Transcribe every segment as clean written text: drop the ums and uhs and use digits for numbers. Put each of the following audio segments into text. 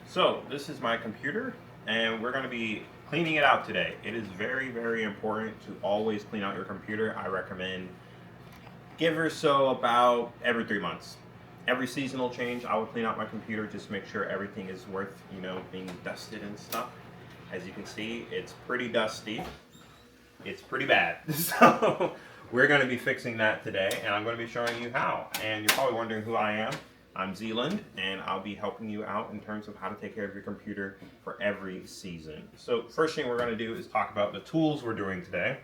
So this is my computer and we're going to be cleaning it out today. It is very, very important to always clean out your computer. I recommend give or so about every 3 months. Every seasonal change, I would clean out my computer, just make sure everything is worth, being dusted and stuff. As you can see, it's pretty dusty. It's pretty bad. So we're going to be fixing that today, and I'm going to be showing you how. And you're probably wondering who I am. I'm Zealand, and I'll be helping you out in terms of how to take care of your computer for every season. So first thing we're going to do is talk about the tools we're doing today.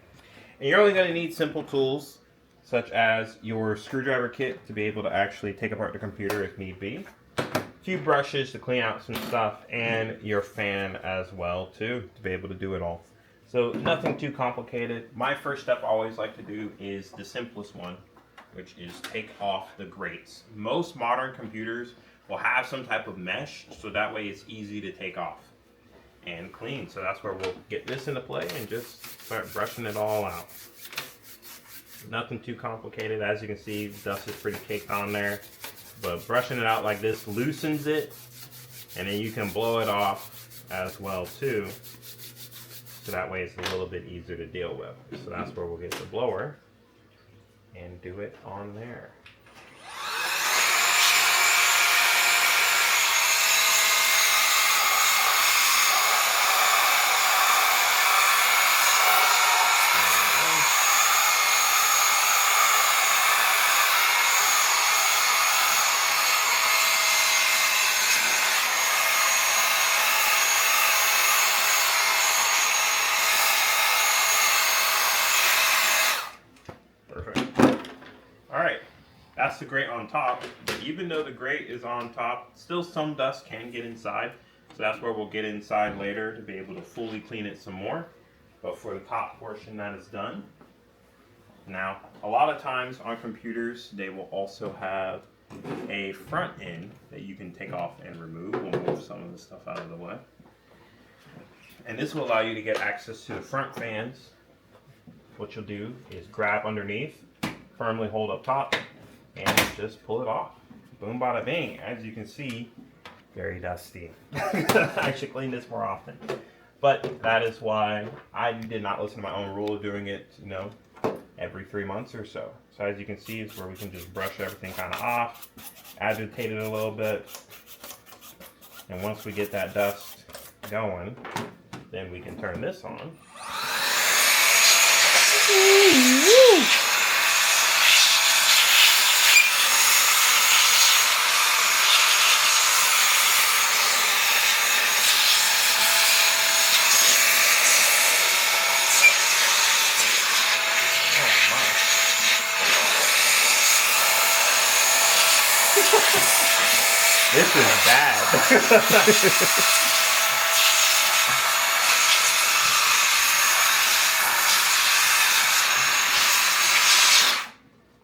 And you're only going to need simple tools, such as your screwdriver kit to be able to actually take apart the computer if need be. A few brushes to clean out some stuff, and your fan as well too, to be able to do it all. So nothing too complicated. My first step I always like to do is the simplest one, which is take off the grates. Most modern computers will have some type of mesh, so that way it's easy to take off and clean. So that's where we'll get this into play and just start brushing it all out. Nothing too complicated. As you can see, dust is pretty caked on there. But brushing it out like this loosens it, and then you can blow it off as well too. So that way it's a little bit easier to deal with. So that's where we'll get the blower and do it on there. That's the grate on top, but even though the grate is on top, still some dust can get inside. So that's where we'll get inside later to be able to fully clean it some more. But for the top portion, that is done. Now, a lot of times on computers, they will also have a front end that you can take off and remove. We'll move some of the stuff out of the way. And this will allow you to get access to the front fans. What you'll do is grab underneath, firmly hold up top, and just pull it off. Boom, bada, bing. As you can see, very dusty. I should clean this more often. But that is why I did not listen to my own rule of doing it, every 3 months or so. So as you can see, it's where we can just brush everything kind of off, agitate it a little bit. And once we get that dust going, then we can turn this on. This is bad.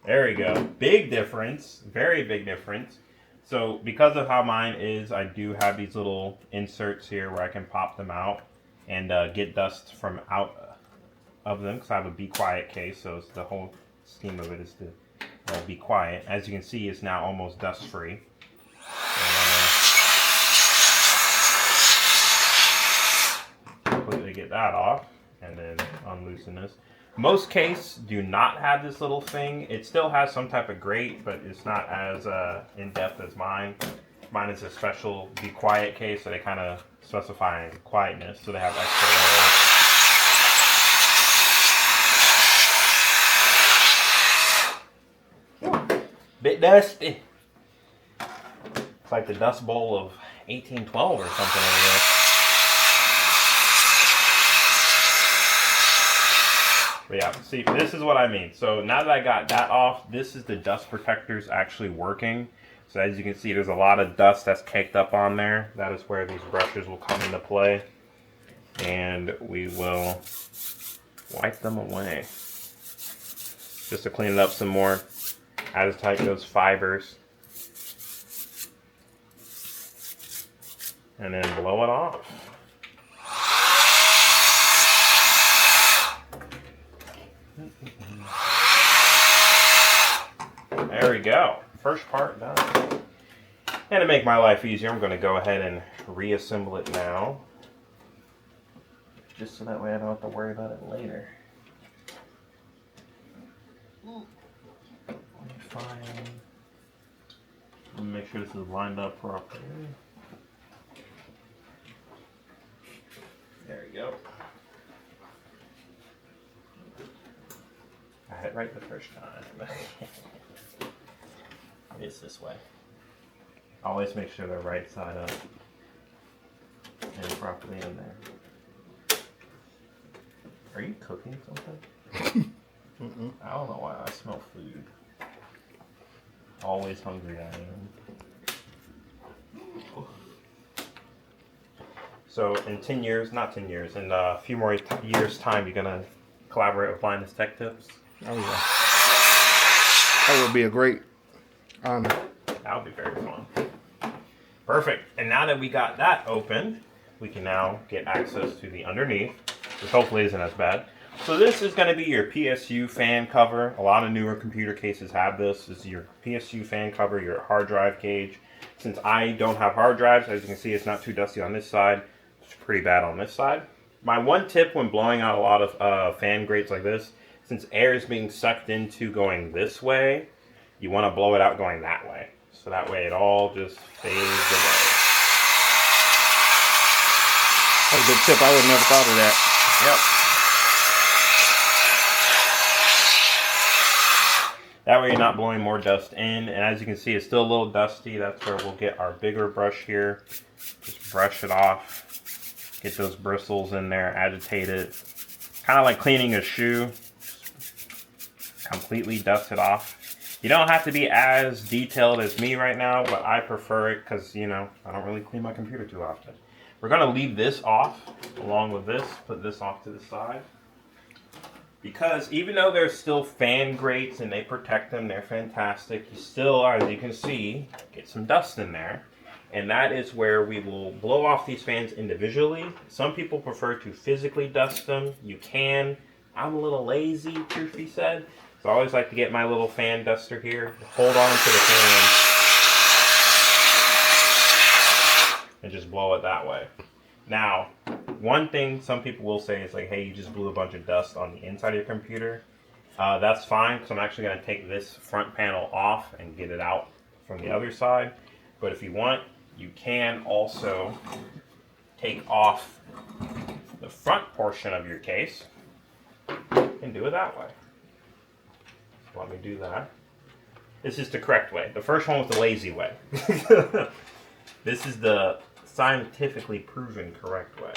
There we go. Big difference. Very big difference. So because of how mine is, I do have these little inserts here where I can pop them out and get dust from out of them, because I have a be quiet case. So it's the whole scheme of it is to be quiet. As you can see, it's now almost dust free. Completely get that off and then unloosen this. Most cases do not have this little thing. It still has some type of grate, but it's not as in-depth as mine. Mine is a special be quiet case, so they kind of specify quietness, so they have extra layers. Bit dusty. It's like the Dust Bowl of 1812 or something over there. But yeah, see, this is what I mean. So now that I got that off, this is the dust protectors actually working. So as you can see, there's a lot of dust that's caked up on there. That is where these brushes will come into play. And we will wipe them away. Just to clean it up some more. Agitate those fibers. And then blow it off. There we go. First part done. And to make my life easier, I'm going to go ahead and reassemble it now. Just so that way I don't have to worry about it later. Fine. Let me make sure this is lined up properly. There we go. I had it right the first time. It's this way. Always make sure they're right side up and properly in there. Are you cooking something? I don't know why I smell food. Always hungry I am. So in 10 years, not 10 years, in a few more years time, you're gonna collaborate with Linus Tech Tips? Oh yeah. That would be a great honor. That would be very fun. Perfect. And now that we got that open, we can now get access to the underneath, which hopefully isn't as bad. So this is going to be your PSU fan cover. A lot of newer computer cases have this. This is your PSU fan cover, your hard drive gauge. Since I don't have hard drives, as you can see, it's not too dusty on this side. It's pretty bad on this side. My one tip when blowing out a lot of fan grates like this, since air is being sucked into going this way, you want to blow it out going that way. So that way it all just fades away. That's a good tip. I would have never thought of that. Yep. That way you're not blowing more dust in. And as you can see, it's still a little dusty. That's where we'll get our bigger brush here. Just brush it off. Get those bristles in there, agitate it. Kind of like cleaning a shoe. Completely dust it off. You don't have to be as detailed as me right now, but I prefer it because, you know, I don't really clean my computer too often. We're going to leave this off along with this, put this off to the side. Because even though there's still fan grates and they protect them, they're fantastic, you still, as you can see, get some dust in there. And that is where we will blow off these fans individually. Some people prefer to physically dust them. You can. I'm a little lazy, truth be said. So I always like to get my little fan duster here, hold on to the fan, and just blow it that way. Now, one thing some people will say is like, hey, you just blew a bunch of dust on the inside of your computer. That's fine, because I'm actually going to take this front panel off and get it out from the other side. But if you want, you can also take off the front portion of your case and do it that way. Let me do that. This is the correct way. The first one was the lazy way. This is the scientifically proven correct way.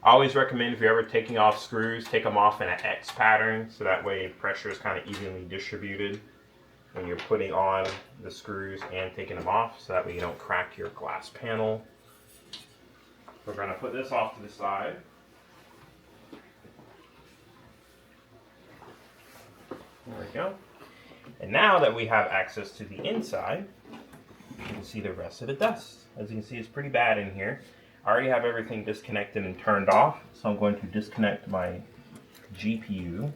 I always recommend if you're ever taking off screws, take them off in an X pattern, so that way pressure is kind of evenly distributed when you're putting on the screws and taking them off, so that way you don't crack your glass panel. We're going to put this off to the side. There we go. And now that we have access to the inside, you can see the rest of the dust. As you can see, it's pretty bad in here. I already have everything disconnected and turned off, so I'm going to disconnect my GPU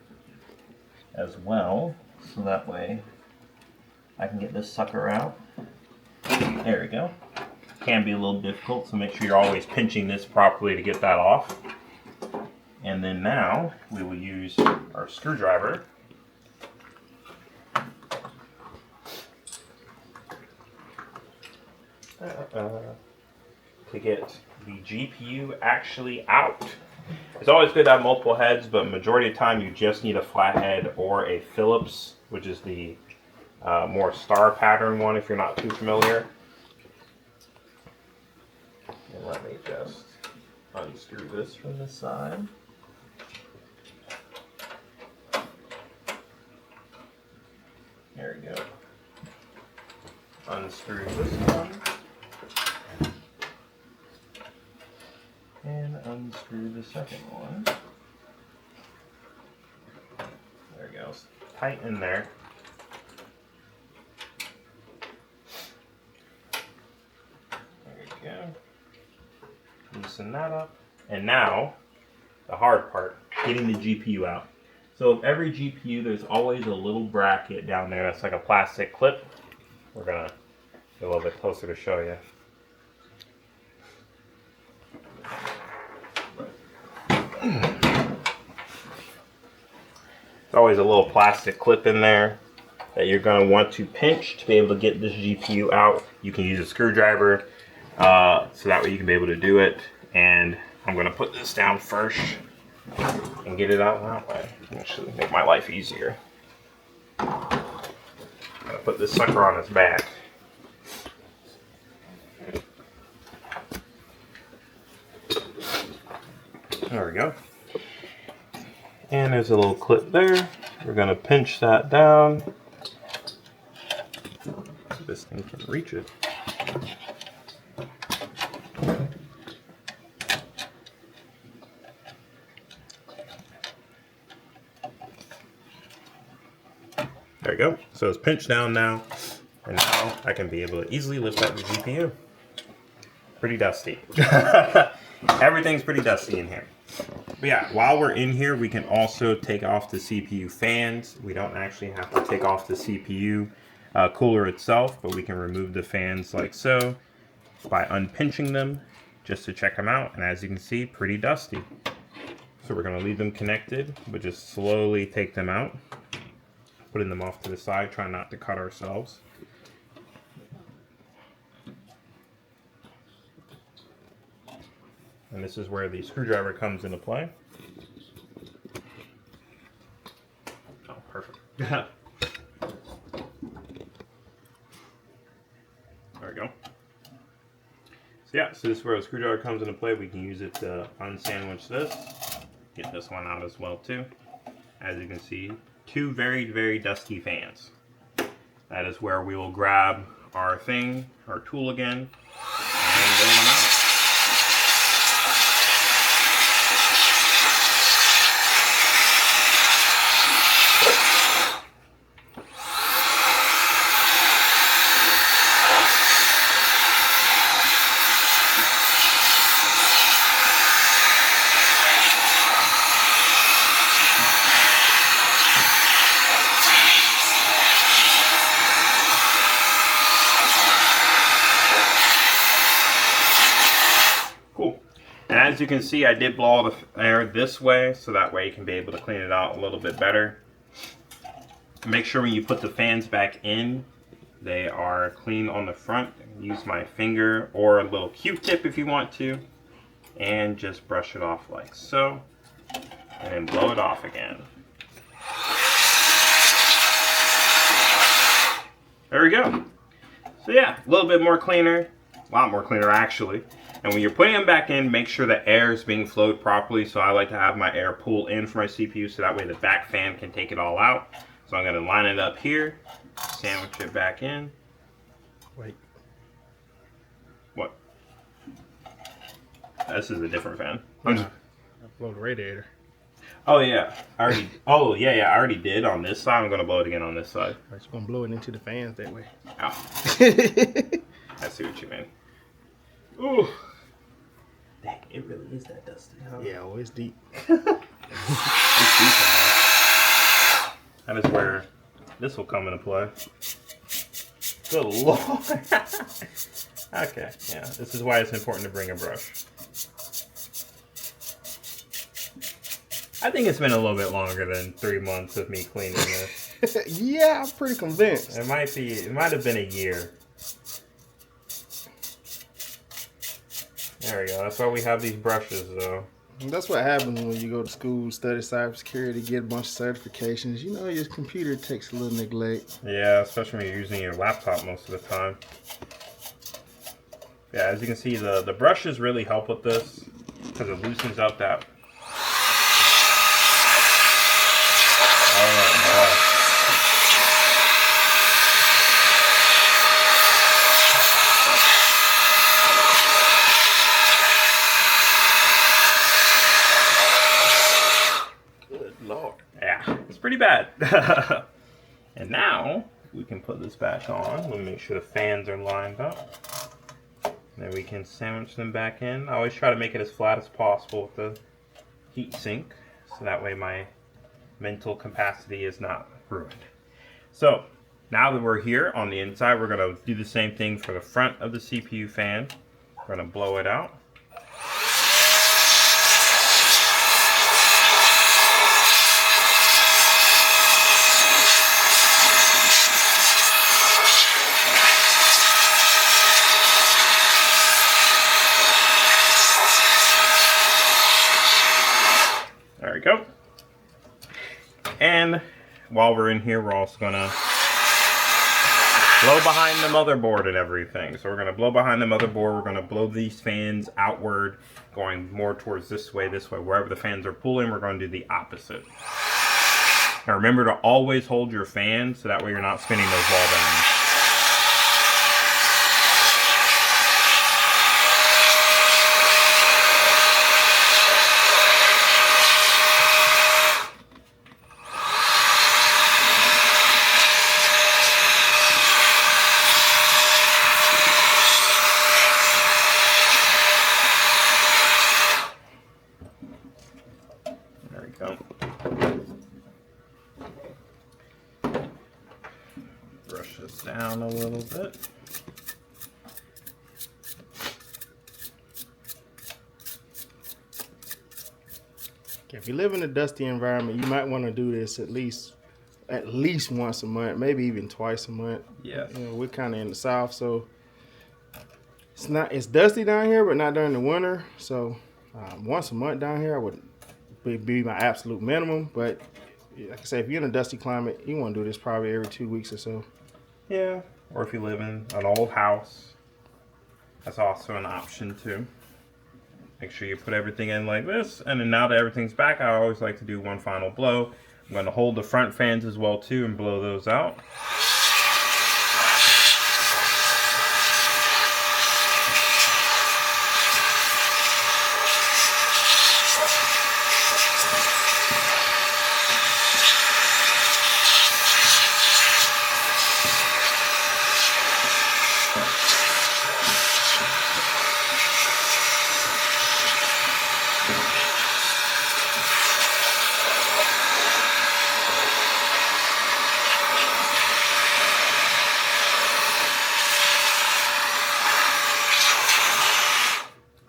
as well, so that way I can get this sucker out. There we go. Can be a little difficult, so make sure you're always pinching this properly to get that off. And then now we will use our screwdriver to get the GPU actually out. It's always good to have multiple heads, but majority of the time you just need a flat head or a Phillips, which is the more star pattern one if you're not too familiar. And let me just unscrew this from the side. There we go. Unscrew this one. And unscrew the second one. There it goes. Tight in there. There we go. Loosen that up. And now, the hard part, getting the GPU out. So of every GPU, there's always a little bracket down there that's like a plastic clip. We're gonna a little bit closer to show you. There's always a little plastic clip in there that you're going to want to pinch to be able to get this GPU out. You can use a screwdriver so that way you can be able to do it. And I'm going to put this down first and get it out that way. Actually make my life easier. I'm going to put this sucker on its back. There we go. And there's a little clip there. We're going to pinch that down so this thing can reach it. There we go. So it's pinched down now, and now I can be able to easily lift up the GPU. Pretty dusty. Everything's pretty dusty in here. But yeah, while we're in here, we can also take off the CPU fans. We don't actually have to take off the CPU cooler itself, but we can remove the fans like so by unpinching them just to check them out. And as you can see, pretty dusty. So we're going to leave them connected, but just slowly take them out. Putting them off to the side, trying not to cut ourselves. And this is where the screwdriver comes into play. Oh, perfect. There we go. So yeah, so this is where the screwdriver comes into play. We can use it to unsandwich this. Get this one out as well too. As you can see, two very, very dusty fans. That is where we will grab our thing, our tool again, and blow them out. And as you can see, I did blow all the air this way, so that way you can be able to clean it out a little bit better. Make sure when you put the fans back in, they are clean on the front. Use my finger or a little Q-tip if you want to, and just brush it off like so, and then blow it off again. There we go. So yeah, a little bit more cleaner, a lot more cleaner actually. And when you're putting them back in, make sure the air is being flowed properly. So I like to have my air pull in for my CPU so that way the back fan can take it all out. So I'm going to line it up here, sandwich it back in. Wait. What? This is a different fan. I blow the radiator. Oh yeah, I already. Oh yeah, I already did on this side. I'm going to blow it again on this side. I'm just going to blow it into the fans that way. Ow. I see what you mean. Ooh. Dang, it really is that dusty, huh? Yeah, well, it's deep. It's deep in there. That is where this will come into play. Good Lord. Okay, yeah, this is why it's important to bring a brush. I think it's been a little bit longer than 3 months of me cleaning this. Yeah, I'm pretty convinced. It might have been a year. There we go. That's why we have these brushes, though. That's what happens when you go to school, study cybersecurity, get a bunch of certifications. You know, your computer takes a little neglect. Yeah, especially when you're using your laptop most of the time. Yeah, as you can see, the brushes really help with this because it loosens up that. Pretty bad. And now we can put this back on. We'll make sure the fans are lined up. Then we can sandwich them back in. I always try to make it as flat as possible with the heat sink, so that way my mental capacity is not ruined. So Now that we're here on the inside, we're going to do the same thing for the front of the CPU fan. We're going to blow it out. There we go. And while we're in here, we're also going to blow behind the motherboard and everything. So we're going to blow behind the motherboard. We're going to blow these fans outward, going more towards this way. Wherever the fans are pulling, we're going to do the opposite. Now remember to always hold your fan so that way you're not spinning those ball bearings. There we go. Brush this down a little bit. If you live in a dusty environment, you might want to do this at least once a month, maybe even twice a month. Yeah. You know, we're kind of in the South, so it's dusty down here, but not during the winter. So once a month down here would be my absolute minimum. But like I say, if you're in a dusty climate, you want to do this probably every 2 weeks or so. Yeah. Or if you live in an old house, that's also an option too. Make sure you put everything in like this. And then now that everything's back, I always like to do one final blow. I'm going to hold the front fans as well too and blow those out.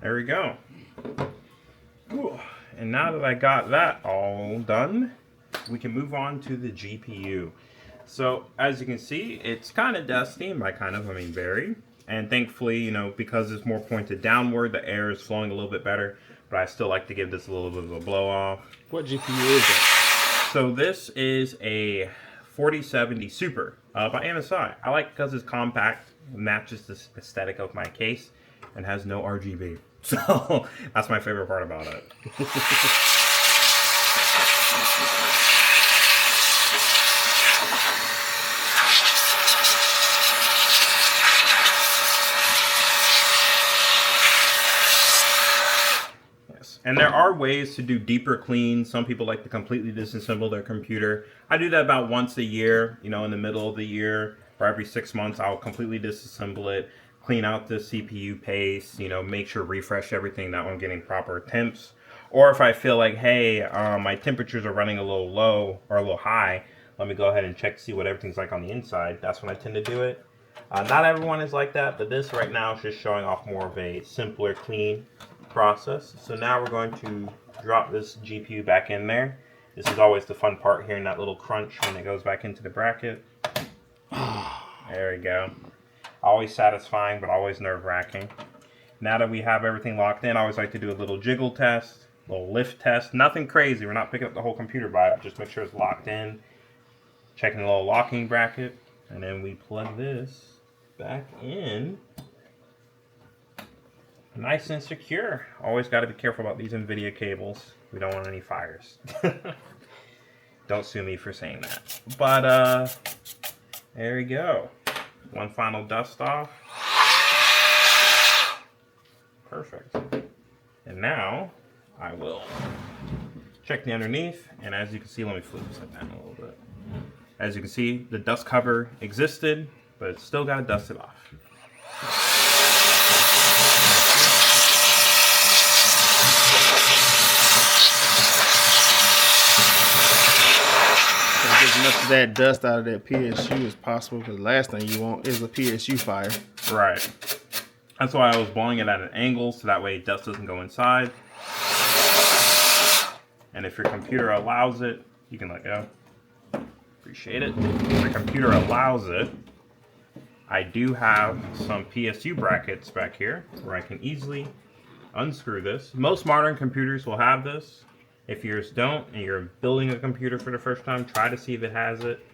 There we go. Ooh. And now that I got that all done, we can move on to the GPU. So as you can see, it's kind of dusty, and by kind of, I mean very. And thankfully, you know, because it's more pointed downward, the air is flowing a little bit better, but I still like to give this a little bit of a blow off. What GPU is that? So this is a 4070 Super by MSI. I like it because it's compact, matches the aesthetic of my case, and has no RGB. So that's my favorite part about it. Yes, and there are ways to do deeper cleans. Some people like to completely disassemble their computer. I do that about once a year, you know, in the middle of the year, or every 6 months, I'll completely disassemble it. Clean out the CPU paste, you know, make sure refresh everything that I'm getting proper temps. Or if I feel like, hey, my temperatures are running a little low or a little high, let me go ahead and check to see what everything's like on the inside. That's when I tend to do it. Not everyone is like that, but this right now is just showing off more of a simpler clean process. So now we're going to drop this GPU back in there. This is always the fun part, hearing that little crunch when it goes back into the bracket. There we go. Always satisfying, but always nerve-wracking. Now that we have everything locked in, I always like to do a little jiggle test, a little lift test. Nothing crazy. We're not picking up the whole computer by it. Just make sure it's locked in. Checking the little locking bracket. And then we plug this back in. Nice and secure. Always got to be careful about these NVIDIA cables. We don't want any fires. Don't sue me for saying that. But, there we go. One final dust off. Perfect. And now I will check the underneath, and as you can see, let me flip this down a little bit. As you can see, the dust cover existed, but it's still got to dust it off. It gives enough that dust out of that PSU as possible, because the last thing you want is a PSU fire. Right. That's why I was blowing it at an angle, so that way dust doesn't go inside. And if your computer allows it, you can let go. Appreciate it. If your computer allows it, I do have some PSU brackets back here where I can easily unscrew this. Most modern computers will have this. If yours don't and you're building a computer for the first time, try to see if it has it.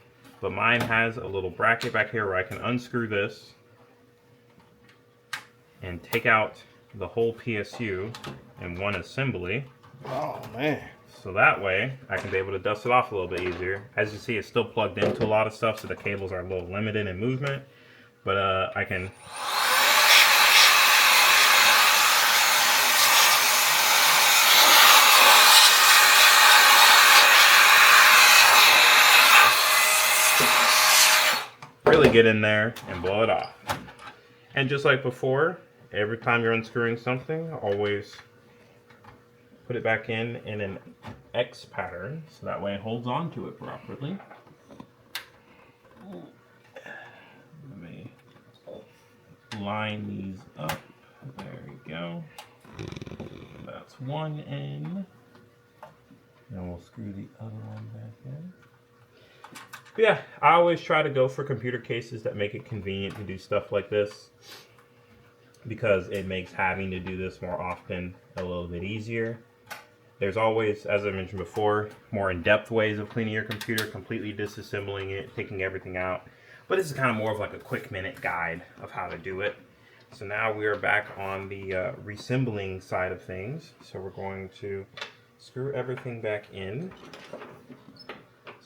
But mine has a little bracket back here where I can unscrew this and take out the whole PSU in one assembly. Oh man. So that way I can be able to dust it off a little bit easier. As you see, it's still plugged into a lot of stuff, so the cables are a little limited in movement. But I can really get in there and blow it off. And just like before, every time you're unscrewing something, always put it back in an X pattern, so that way it holds on to it properly. Let me line these up. There we go. That's one end. And we'll screw the other one back in. But yeah, I always try to go for computer cases that make it convenient to do stuff like this, because it makes having to do this more often a little bit easier. There's always, as I mentioned before, more in-depth ways of cleaning your computer, completely disassembling it, taking everything out. But this is kind of more of like a quick minute guide of how to do it. So now we are back on the reassembling side of things. So we're going to screw everything back in.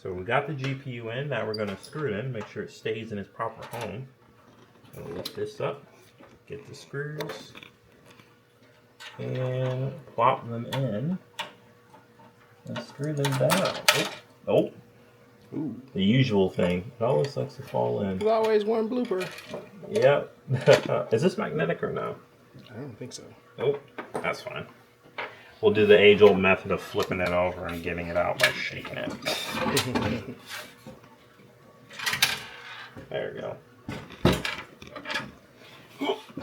So we got the GPU in, now we're going to screw it in, make sure it stays in its proper home. We'll lift this up, get the screws, and plop them in, and screw them down. Oh, ooh, the usual thing. It always likes to fall in. There's always one blooper. Yep. Is this magnetic or no? I don't think so. Nope, that's fine. We'll do the age-old method of flipping it over and getting it out by shaking it. There we go.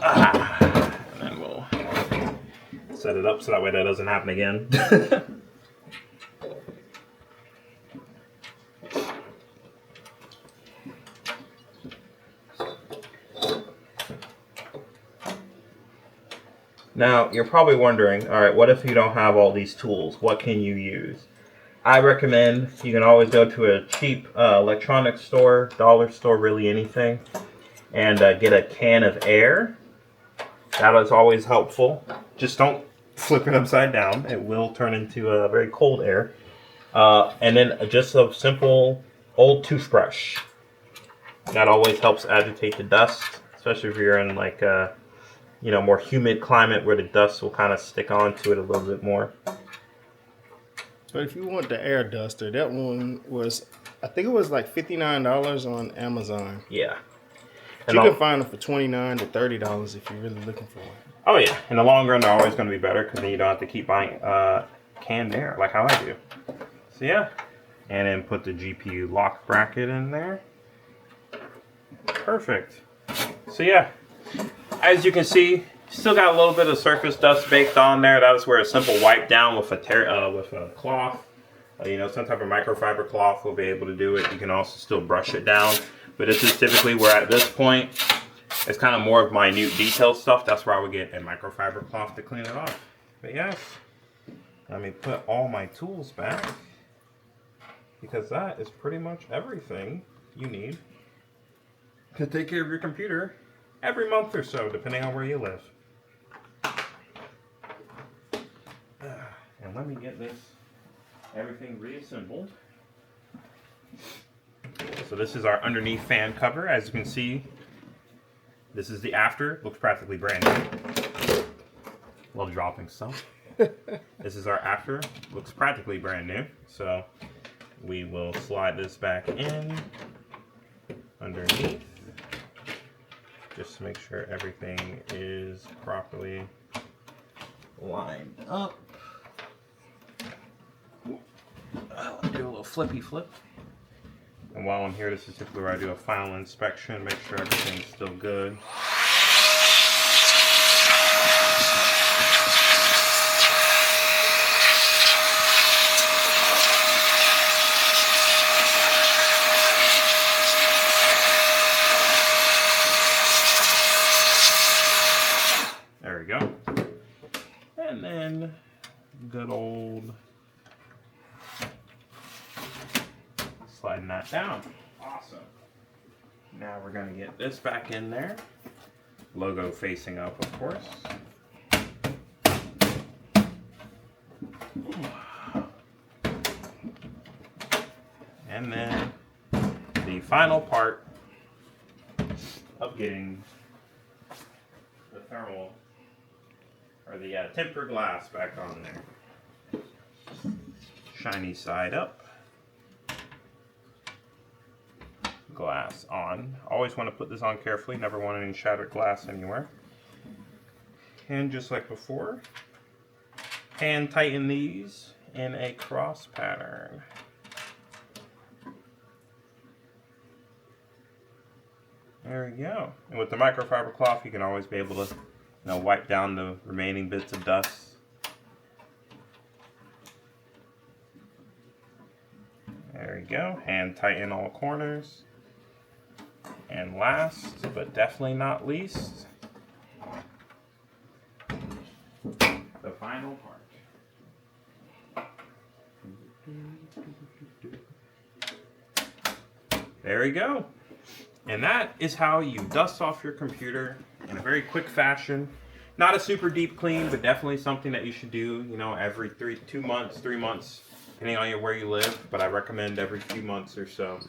And then we'll set it up so that way that doesn't happen again. Now, you're probably wondering, all right, what if you don't have all these tools? What can you use? I recommend you can always go to a cheap electronics store, dollar store, really anything, and get a can of air. That is always helpful. Just don't flip it upside down. It will turn into a very cold air. And then just a simple old toothbrush. That always helps agitate the dust, especially if you're in like a more humid climate where the dust will kind of stick onto it a little bit more. But if you want the air duster, that one was, I think it was like $59 on Amazon. Yeah. But you can find them for $29 to $30 if you're really looking for one. Oh yeah, in the long run they're always going to be better, because then you don't have to keep buying canned air like how I do. So yeah, and then put the GPU lock bracket in there. Perfect. So yeah, as you can see, still got a little bit of surface dust baked on there. That is where a simple wipe down with a cloth, some type of microfiber cloth will be able to do it. You can also still brush it down, but this is typically where at this point it's kind of more of minute detail stuff. That's where I would get a microfiber cloth to clean it off. But yes, let me put all my tools back, because that is pretty much everything you need to take care of your computer every month or so, depending on where you live. And let me get everything reassembled. So this is our underneath fan cover. As you can see, this is the after. Looks practically brand new. Love dropping stuff. This is our after. Looks practically brand new. So we will slide this back in underneath, just to make sure everything is properly lined up. Do a little flippy flip. And while I'm here, this is typically where I do a final inspection, make sure everything's still good. There we go. And then good old sliding that down. Awesome. Now we're going to get this back in there. Logo facing up, of course. And then the final part of getting the thermal or the tempered glass back on there. Shiny side up. Glass on. Always want to put this on carefully, never want any shattered glass anywhere. And just like before, hand tighten these in a cross pattern. There we go. And with the microfiber cloth, you can always be able to, wipe down the remaining bits of dust. There we go. Hand tighten all corners. And last, but definitely not least, the final part. There we go. And that is how you dust off your computer in a very quick fashion. Not a super deep clean, but definitely something that you should do, every 2 months, 3 months, depending on where you live. But I recommend every few months or so.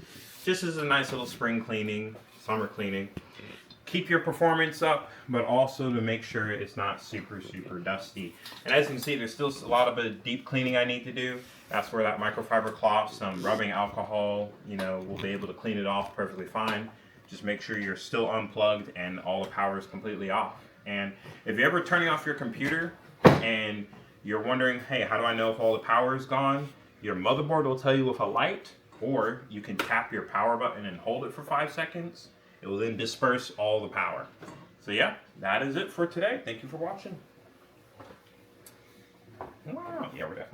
Just as a nice little spring cleaning, summer cleaning. Keep your performance up, but also to make sure it's not super, super dusty. And as you can see, there's still a lot of deep cleaning I need to do. That's where that microfiber cloth, some rubbing alcohol, will be able to clean it off perfectly fine. Just make sure you're still unplugged and all the power is completely off. And if you're ever turning off your computer and you're wondering, hey, how do I know if all the power is gone? Your motherboard will tell you with a light, or you can tap your power button and hold it for 5 seconds. It will then disperse all the power. So yeah, that is it for today. Thank you for watching. Wow. Yeah, we're definitely